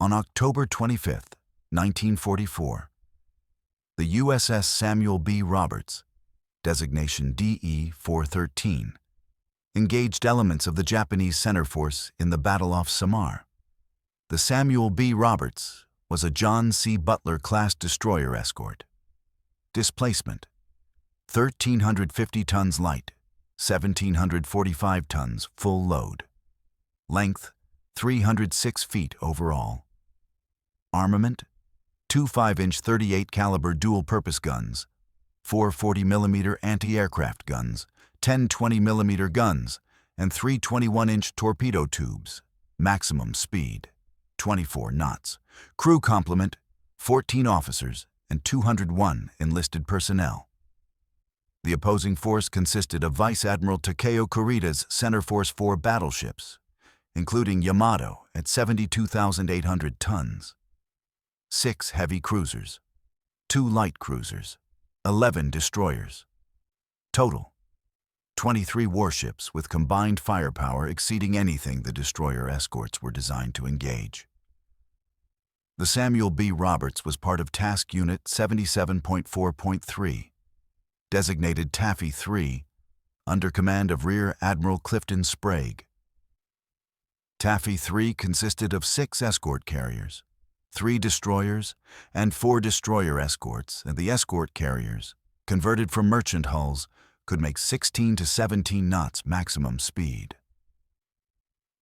On October 25, 1944, the USS Samuel B. Roberts, designation DE-413, engaged elements of the Japanese center force in the Battle off Samar. The Samuel B. Roberts was a John C. Butler-class destroyer escort. Displacement: 1,350 tons light, 1,745 tons full load. Length: 306 feet overall. Armament: 2 5-inch 38 caliber dual-purpose guns, 4 40mm anti-aircraft guns, 10 20mm guns, and 3 21-inch torpedo tubes. Maximum speed: 24 knots. Crew complement: 14 officers and 201 enlisted personnel. The opposing force consisted of Vice Admiral Takeo Kurida's Center Force 4 battleships, including Yamato at 72,800 tons, 6 heavy cruisers, 2 light cruisers, 11 destroyers. Total: 23 warships with combined firepower exceeding anything the destroyer escorts were designed to engage. The Samuel B. Roberts was part of Task Unit 77.4.3, designated Taffy 3, under command of Rear Admiral Clifton Sprague. Taffy 3 consisted of 6 escort carriers, 3 destroyers, and 4 destroyer escorts, and the escort carriers, converted from merchant hulls, could make 16 to 17 knots maximum speed.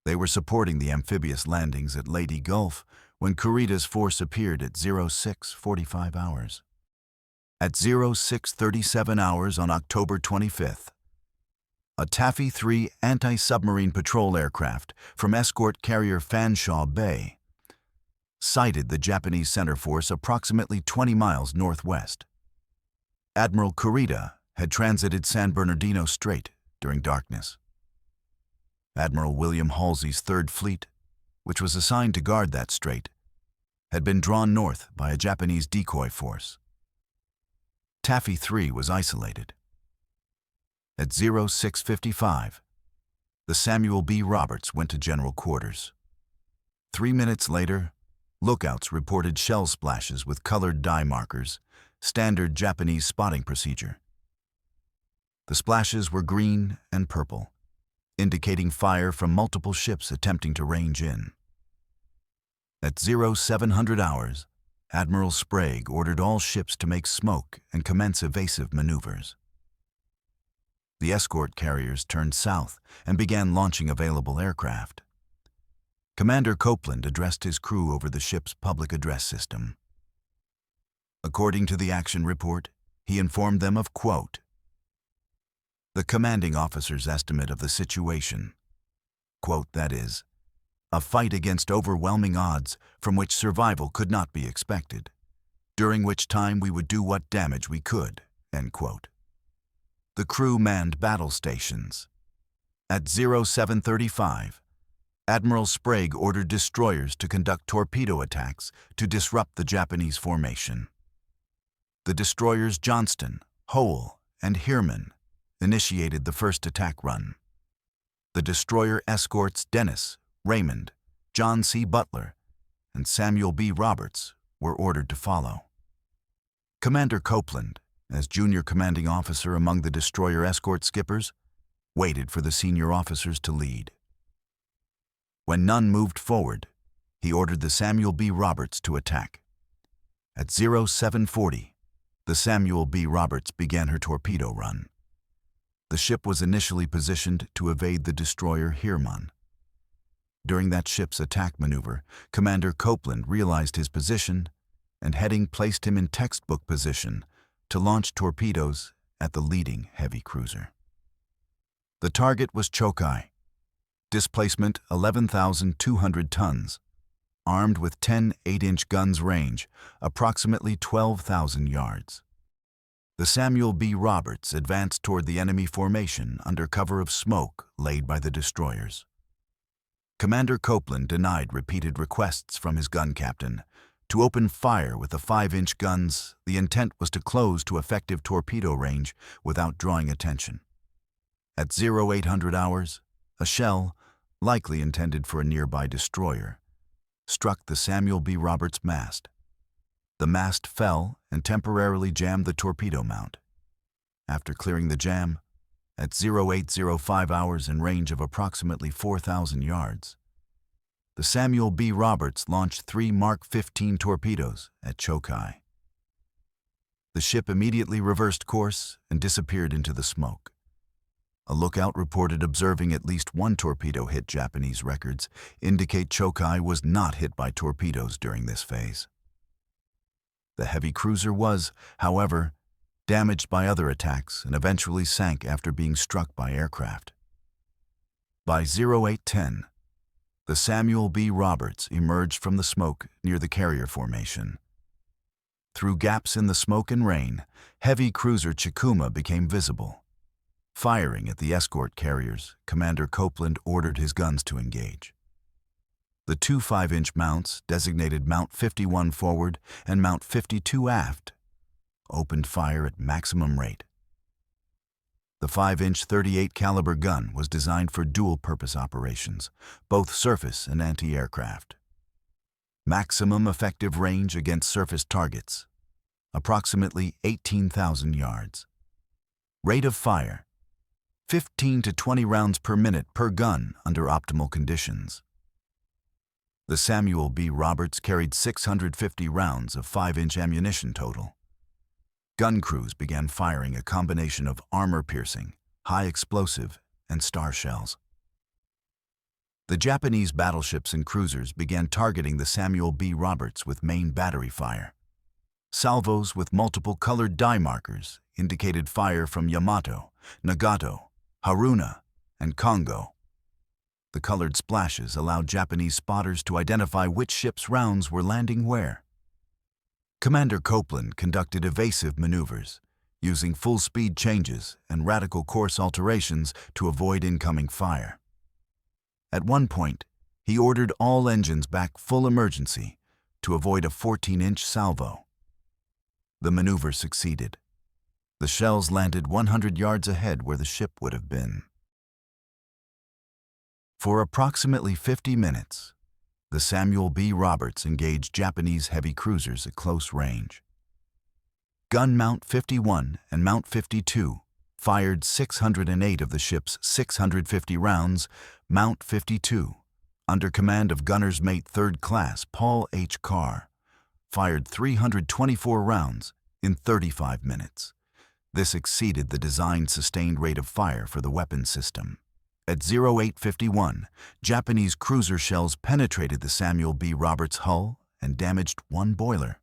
They were supporting the amphibious landings at Leyte Gulf when Kurida's force appeared at 06:45 hours. At 06:37 hours on October 25th, a Taffy 3 anti-submarine patrol aircraft from escort carrier Fanshawe Bay sighted the Japanese center force approximately 20 miles northwest. Admiral Kurida had transited San Bernardino Strait during darkness. Admiral William Halsey's Third Fleet, which was assigned to guard that strait, had been drawn north by a Japanese decoy force. Taffy 3 was isolated. At 06:55, the Samuel B. Roberts went to general quarters. 3 minutes later, lookouts reported shell splashes with colored dye markers, standard Japanese spotting procedure. The splashes were green and purple, indicating fire from multiple ships attempting to range in. At 0700 hours, Admiral Sprague ordered all ships to make smoke and commence evasive maneuvers. The escort carriers turned south and began launching available aircraft. Commander Copeland addressed his crew over the ship's public address system. According to the action report, he informed them of, quote, the commanding officer's estimate of the situation, quote, that is, a fight against overwhelming odds from which survival could not be expected, during which time we would do what damage we could, end quote. The crew manned battle stations. At 07:35, Admiral Sprague ordered destroyers to conduct torpedo attacks to disrupt the Japanese formation. The destroyers Johnston, Howell, and Heermann initiated the first attack run. The destroyer escorts Dennis, Raymond, John C. Butler, and Samuel B. Roberts were ordered to follow. Commander Copeland, as junior commanding officer among the destroyer escort skippers, waited for the senior officers to lead. When none moved forward, he ordered the Samuel B. Roberts to attack. At 0740, the Samuel B. Roberts began her torpedo run. The ship was initially positioned to evade the destroyer Heermann. During that ship's attack maneuver, Commander Copeland realized his position, and heading placed him in textbook position to launch torpedoes at the leading heavy cruiser. The target was Chokai, displacement 11,200 tons, armed with 10 8-inch guns range, approximately 12,000 yards. The Samuel B. Roberts advanced toward the enemy formation under cover of smoke laid by the destroyers. Commander Copeland denied repeated requests from his gun captain to open fire with the 5-inch guns. The intent was to close to effective torpedo range without drawing attention. At 0800 hours, a shell, likely intended for a nearby destroyer, struck the Samuel B. Roberts mast. The mast fell and temporarily jammed the torpedo mount. After clearing the jam, at 0805 hours in range of approximately 4,000 yards, the Samuel B. Roberts launched 3 Mark 15 torpedoes at Chokai. The ship immediately reversed course and disappeared into the smoke. A lookout reported observing at least 1 torpedo hit. Japanese records indicate Chokai was not hit by torpedoes during this phase. The heavy cruiser was, however, damaged by other attacks and eventually sank after being struck by aircraft. By 0810, the Samuel B. Roberts emerged from the smoke near the carrier formation. Through gaps in the smoke and rain, heavy cruiser Chikuma became visible. Firing at the escort carriers, Commander Copeland ordered his guns to engage. The 2 5-inch mounts, designated Mount 51 forward and Mount 52 aft, opened fire at maximum rate. The 5-inch 38 caliber gun was designed for dual-purpose operations, both surface and anti-aircraft. Maximum effective range against surface targets, approximately 18,000 yards. Rate of fire, 15 to 20 rounds per minute per gun under optimal conditions. The Samuel B. Roberts carried 650 rounds of 5-inch ammunition total. Gun crews began firing a combination of armor-piercing, high-explosive, and star shells. The Japanese battleships and cruisers began targeting the Samuel B. Roberts with main battery fire. Salvos with multiple colored die markers indicated fire from Yamato, Nagato, Haruna, and Kongo. The colored splashes allowed Japanese spotters to identify which ship's rounds were landing where. Commander Copeland conducted evasive maneuvers, using full-speed changes and radical course alterations to avoid incoming fire. At one point, he ordered all engines back full emergency to avoid a 14-inch salvo. The maneuver succeeded. The shells landed 100 yards ahead where the ship would have been. For approximately 50 minutes, the Samuel B. Roberts engaged Japanese heavy cruisers at close range. Gun Mount 51 and Mount 52 fired 608 of the ship's 650 rounds. Mount 52, under command of Gunner's Mate 3rd Class Paul H. Carr, fired 324 rounds in 35 minutes. This exceeded the designed sustained rate of fire for the weapon system. At 0851, Japanese cruiser shells penetrated the Samuel B. Roberts hull and damaged 1 boiler.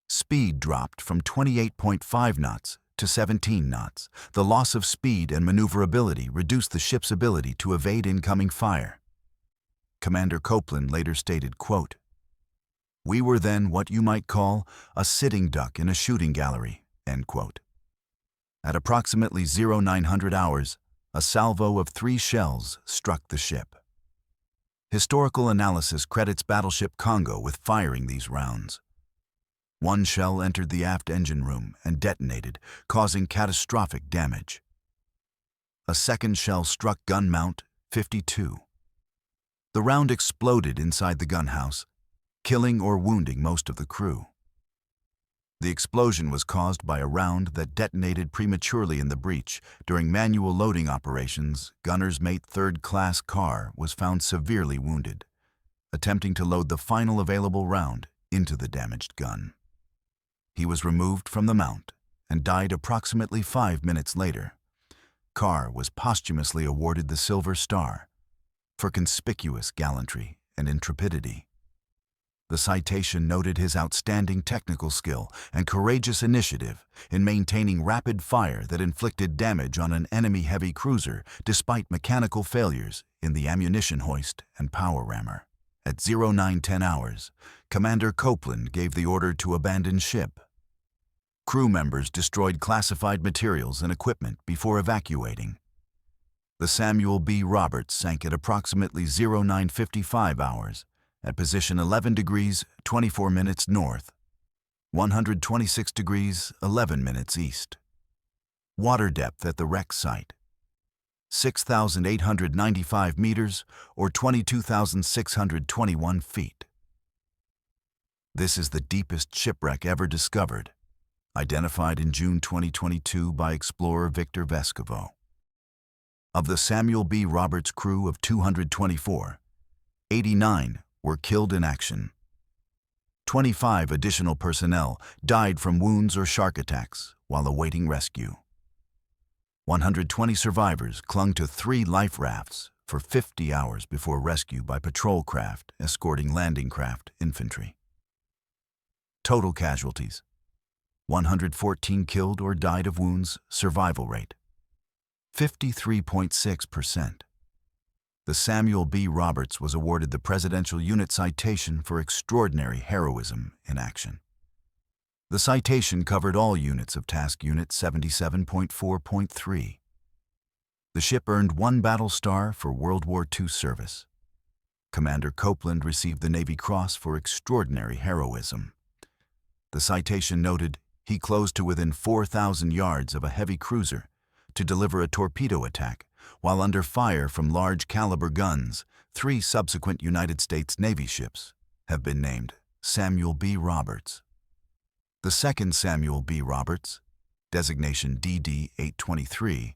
Speed dropped from 28.5 knots to 17 knots. The loss of speed and maneuverability reduced the ship's ability to evade incoming fire. Commander Copeland later stated, quote, "We were then what you might call a sitting duck in a shooting gallery," end quote. At approximately 0900 hours, a salvo of 3 shells struck the ship. Historical analysis credits battleship Congo with firing these rounds. 1 shell entered the aft engine room and detonated, causing catastrophic damage. A 2nd shell struck gun mount 52. The round exploded inside the gunhouse, killing or wounding most of the crew. The explosion was caused by a round that detonated prematurely in the breech. During manual loading operations, Gunner's Mate 3rd Class Carr was found severely wounded, attempting to load the final available round into the damaged gun. He was removed from the mount and died approximately 5 minutes later. Carr was posthumously awarded the Silver Star for conspicuous gallantry and intrepidity. The citation noted his outstanding technical skill and courageous initiative in maintaining rapid fire that inflicted damage on an enemy heavy cruiser despite mechanical failures in the ammunition hoist and power rammer. At 0910 hours, Commander Copeland gave the order to abandon ship. Crew members destroyed classified materials and equipment before evacuating. The Samuel B. Roberts sank at approximately 0955 hours at position 11 degrees 24 minutes north, 126 degrees 11 minutes east. Water depth at the wreck site, 6,895 meters, or 22,621 feet. This is the deepest shipwreck ever discovered, identified in June 2022 by explorer Victor Vescovo. Of the Samuel B. Roberts crew of 224, 89 were killed in action. 25 additional personnel died from wounds or shark attacks while awaiting rescue. 120 survivors clung to 3 life rafts for 50 hours before rescue by patrol craft escorting landing craft infantry. Total casualties: 114 killed or died of wounds. Survival rate: 53.6%. The Samuel B. Roberts was awarded the Presidential Unit Citation for extraordinary heroism in action. The citation covered all units of Task Unit 77.4.3. The ship earned 1 battle star for World War II service. Commander Copeland received the Navy Cross for extraordinary heroism. The citation noted he closed to within 4,000 yards of a heavy cruiser to deliver a torpedo attack while under fire from large-caliber guns. 3 subsequent United States Navy ships have been named Samuel B. Roberts. The second Samuel B. Roberts, designation DD-823,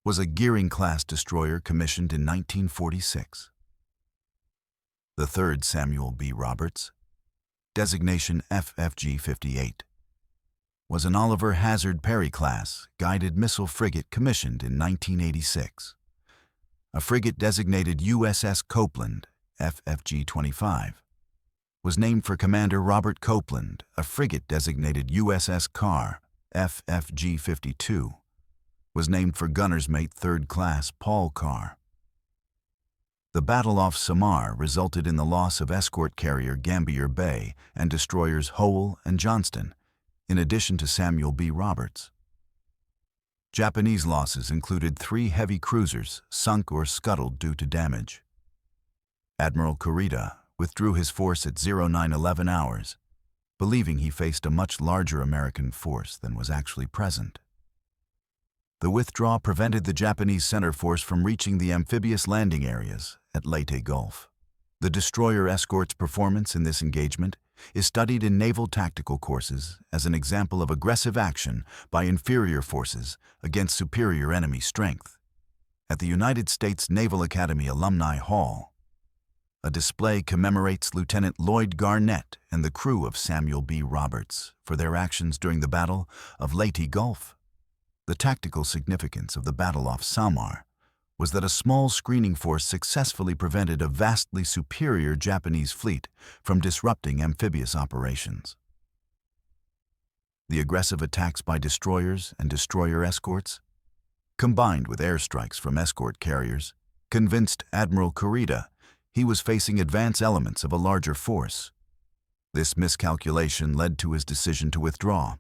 was a Gearing-class destroyer commissioned in 1946. The third Samuel B. Roberts, designation FFG-58, was an Oliver Hazard Perry-class guided missile frigate commissioned in 1986. A frigate designated USS Copeland, FFG-25, was named for Commander Robert Copeland. A frigate designated USS Carr, FFG-52, was named for gunner's mate 3rd Class Paul Carr. The battle off Samar resulted in the loss of escort carrier Gambier Bay and destroyers Howell and Johnston, in addition to Samuel B. Roberts. Japanese losses included 3 heavy cruisers sunk or scuttled due to damage. Admiral Kurita withdrew his force at 0911 hours, believing he faced a much larger American force than was actually present. The withdrawal prevented the Japanese center force from reaching the amphibious landing areas at Leyte Gulf. The destroyer escort's performance in this engagement is studied in naval tactical courses as an example of aggressive action by inferior forces against superior enemy strength. At the United States Naval Academy Alumni Hall, a display commemorates Lieutenant Lloyd Garnett and the crew of Samuel B. Roberts for their actions during the Battle of Leyte Gulf. The tactical significance of the battle off Samar was that a small screening force successfully prevented a vastly superior Japanese fleet from disrupting amphibious operations. The aggressive attacks by destroyers and destroyer escorts, combined with airstrikes from escort carriers, convinced Admiral Kurita he was facing advance elements of a larger force. This miscalculation led to his decision to withdraw.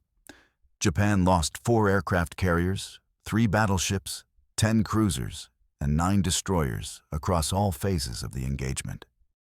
Japan lost 4 aircraft carriers, 3 battleships, 10 cruisers, and 9 destroyers across all phases of the engagement.